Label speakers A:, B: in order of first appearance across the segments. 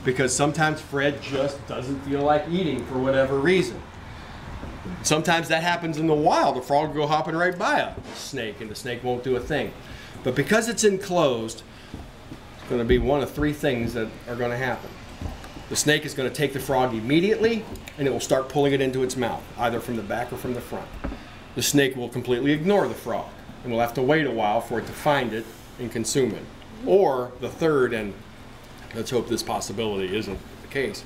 A: because sometimes Fred just doesn't feel like eating for whatever reason. Sometimes that happens in the wild. The frog will go hopping right by a snake and the snake won't do a thing. But because it's enclosed, it's going to be one of three things that are going to happen. The snake is going to take the frog immediately and it will start pulling it into its mouth, either from the back or from the front. The snake will completely ignore the frog and we'll have to wait a while for it to find it and consume it. Or the third, and let's hope this possibility isn't the case,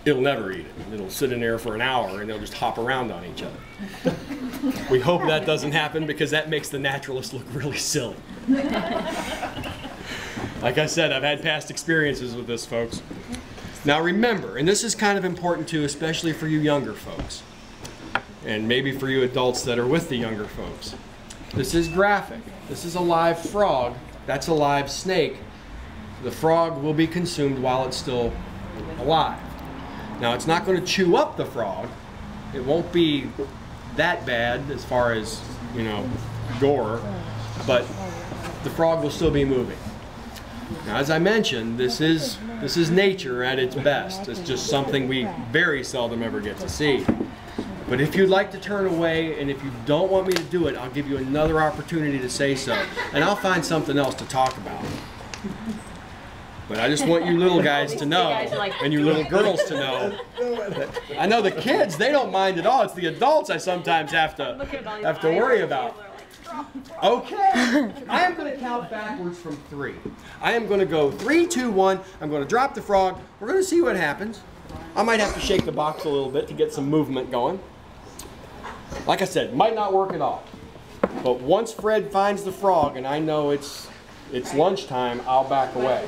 A: it'll never eat it. It'll sit in there for an hour and they'll just hop around on each other. We hope that doesn't happen because that makes the naturalist look really silly. Like I said, I've had past experiences with this, folks. Now remember, and this is kind of important too, especially for you younger folks, and maybe for you adults that are with the younger folks. This is graphic. This is a live frog. That's a live snake. The frog will be consumed while it's still alive. Now it's not going to chew up the frog. It won't be that bad as far as, you know, gore, but the frog will still be moving. Now, as I mentioned, this is nature at its best. It's just something we very seldom ever get to see. But if you'd like to turn away, and if you don't want me to do it, I'll give you another opportunity to say so. And I'll find something else to talk about. But I just want you little guys to know, and you little girls to know, that I know the kids, they don't mind at all. It's the adults I sometimes have to worry about. Okay, I am going to count backwards from 3. I am going to go 3, 2, 1. I'm going to drop the frog. We're going to see what happens. I might have to shake the box a little bit to get some movement going. Like I said, might not work at all. But once Fred finds the frog and I know it's lunchtime, I'll back away.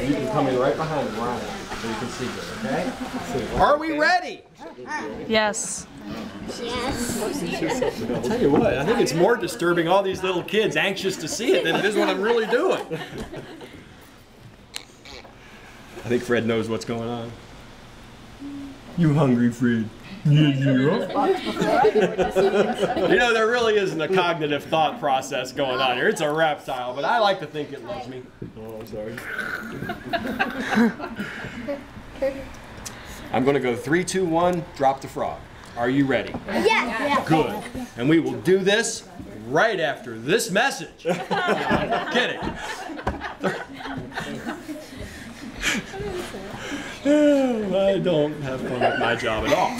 A: You can come in right behind him, Ryan, so you can see good, okay? Are we ready?
B: Yes.
C: Yes.
A: I'll tell you what, I think it's more disturbing all these little kids anxious to see it than it is what I'm really doing. I think Fred knows what's going on. You hungry, Fred? Yeah. You know, there really isn't a cognitive thought process going on here. It's a reptile, but I like to think it loves me. Oh, I'm sorry. I'm going to go 3, 2, 1, drop the frog. Are you ready?
C: Yes.
A: Good. And we will do this right after this message. Kidding. I don't have fun with my job at all.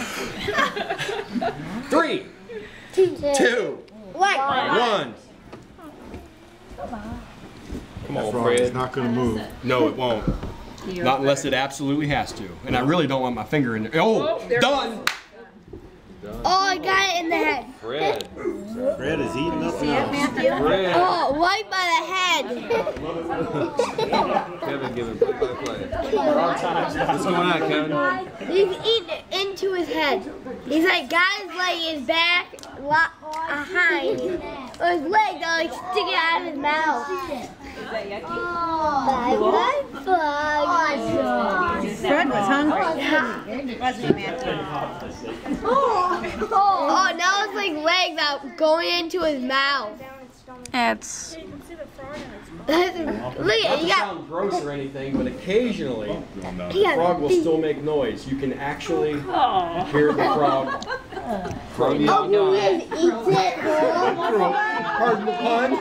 A: 3, 2, 1. Come on, Fred.
D: It's not going to move.
A: No, it won't. Not unless it absolutely has to. And I really don't want my finger in there. Oh, done!
C: Oh, I got it in the head.
A: Fred.
D: Fred is eating up now.
A: Fred.
C: Oh, right by the head.
E: Kevin, give him play.
A: What's going on, Kevin?
C: He's eating it into his head. He's like got his leg, his back behind. His legs are like sticking out of his mouth.
B: Fred was hungry. Wasn't he, Matthew?
C: Oh, now it's like legs out going into his mouth.
B: It's
C: Look at it,
A: Not to sound gross or anything, but occasionally the
C: yeah.
A: frog will still make noise. You can actually hear the frog from the
C: Oh, he eats it.
A: Pardon the pun.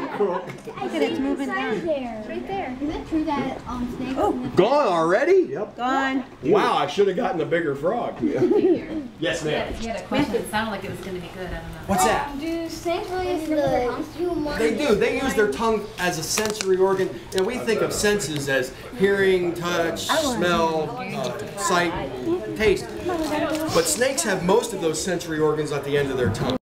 B: look at it's moving down.
C: Right there. Is it true that snakes?
A: Gone already? Yep.
B: Gone.
A: Wow, I should have gotten a bigger frog. Yes, ma'am.
F: You had a question. It sounded like it was going to be good. I don't know.
A: What's that?
C: Do snakes really use their tongues too much?
A: They do. They use their tongue as a sensory organ. You know, we think of senses as hearing, touch, smell, sight, taste. But snakes have most of those sensory organs at the end of their tongue.